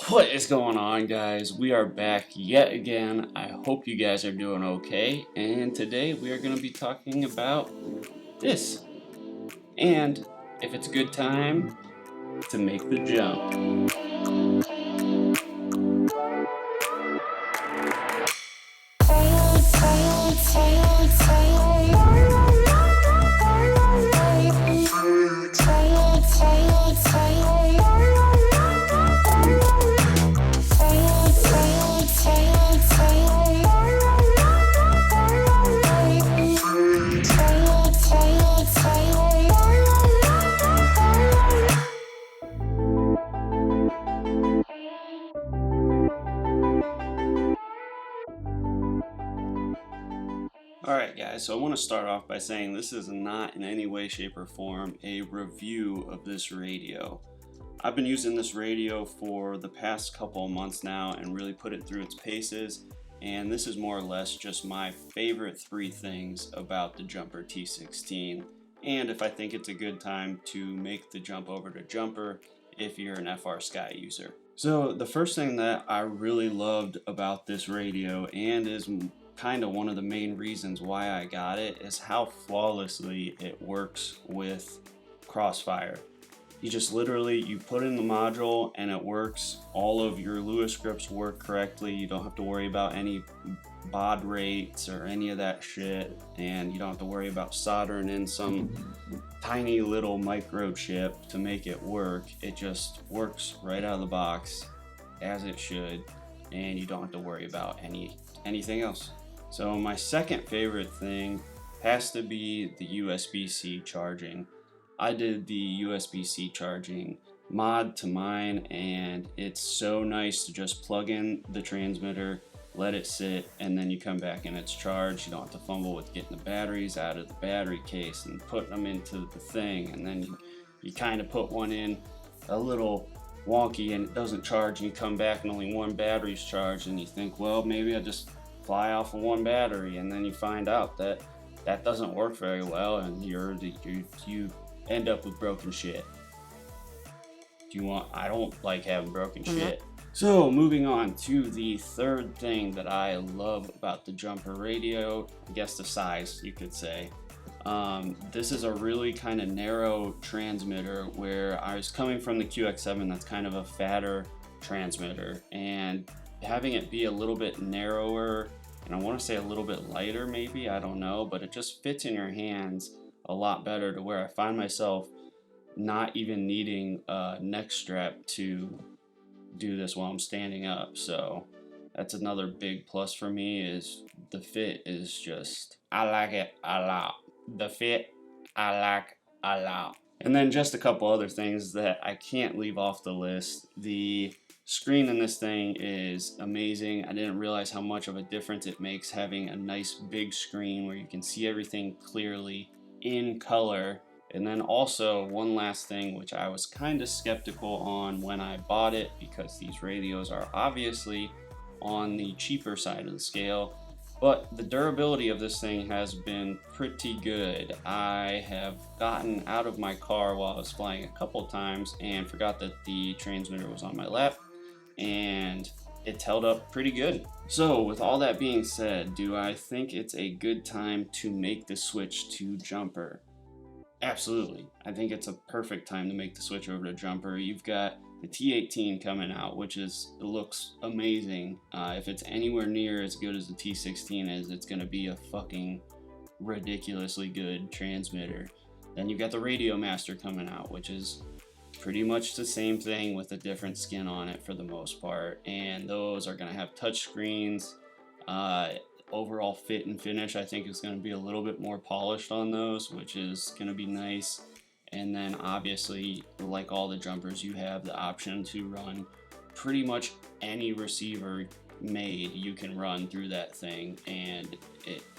What is going on, guys? We are back yet again. I hope you guys are doing okay, and today we are going to be talking about this, and if it's a good time to make the jump. Alright guys, so I want to start off by saying this is not in any way, shape, or form a review of this radio. I've been using this radio for the past couple of months now and really put it through its paces, and this is more or less just my favorite 3 things about the Jumper T16, and if I think it's a good time to make the jump over to Jumper if you're an Frsky user. So the first thing that I really loved about this radio, and is kind of one of the main reasons why I got it, is how flawlessly it works with Crossfire. You just literally, you put in the module and it works. All of your Lewis grips work correctly. You don't have to worry about any baud rates or any of that shit, and you don't have to worry about soldering in some tiny little microchip to make it work. It just works right out of the box as it should, and you don't have to worry about anything else. So my second favorite thing has to be the USB-C charging. I did the USB-C charging mod to mine, and it's so nice to just plug in the transmitter, let it sit, and then you come back and it's charged. You don't have to fumble with getting the batteries out of the battery case and putting them into the thing, and then you kind of put one in a little wonky and it doesn't charge, and you come back and only one battery's charged, and you think, well, maybe I just fly off of one battery, and then you find out that that doesn't work very well, and you end up with broken shit. I don't like having broken shit. So moving on to the third thing that I love about the Jumper radio, I guess the size, you could say. This is a really kind of narrow transmitter, where I was coming from the QX7, that's kind of a fatter transmitter, and having it be a little bit narrower, and I want to say a little bit lighter maybe, I don't know, but it just fits in your hands a lot better, to where I find myself not even needing a neck strap to do this while I'm standing up. So that's another big plus for me, is the fit is just, I like it a lot. The fit, I like a lot. And then just a couple other things that I can't leave off the list. The screen in this thing is amazing. I didn't realize how much of a difference it makes having a nice big screen where you can see everything clearly in color. And then also one last thing, which I was kind of skeptical on when I bought it, because these radios are obviously on the cheaper side of the scale, but the durability of this thing has been pretty good. I have gotten out of my car while I was flying a couple times and forgot that the transmitter was on my lap, and it's held up pretty good. So with all that being said, do I think it's a good time to make the switch to Jumper? Absolutely. I think it's a perfect time to make the switch over to Jumper. You've got the T18 coming out, which looks amazing. If it's anywhere near as good as the T16 is, it's going to be a fucking ridiculously good transmitter. Then you've got the Radio Master coming out, which is pretty much the same thing with a different skin on it for the most part, and those are going to have touch screens. Overall fit and finish, I think, is going to be a little bit more polished on those, which is going to be nice. And then obviously, like all the Jumpers, you have the option to run pretty much any receiver made you can run through that thing, and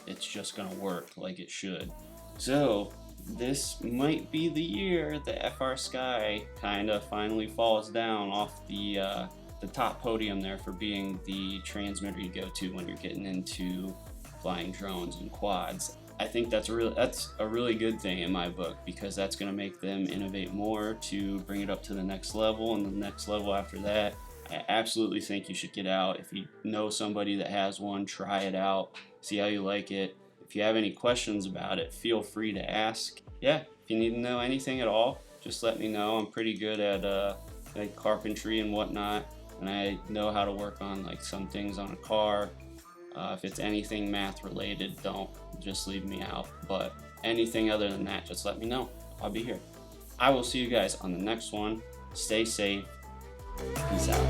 it's just going to work like it should. So this might be the year the Frsky kind of finally falls down off the top podium there for being the transmitter you go to when you're getting into flying drones and quads. I think that's a really good thing in my book, because that's going to make them innovate more to bring it up to the next level, and the next level after that. I absolutely think you should get out. If you know somebody that has one, try it out, see how you like it. If you have any questions about it, feel free to ask. Yeah, if you need to know anything at all, just let me know. I'm pretty good at like carpentry and whatnot, and I know how to work on like some things on a car. If it's anything math related, don't just leave me out. But anything other than that, just let me know. I'll be here. I will see you guys on the next one. Stay safe. Peace out.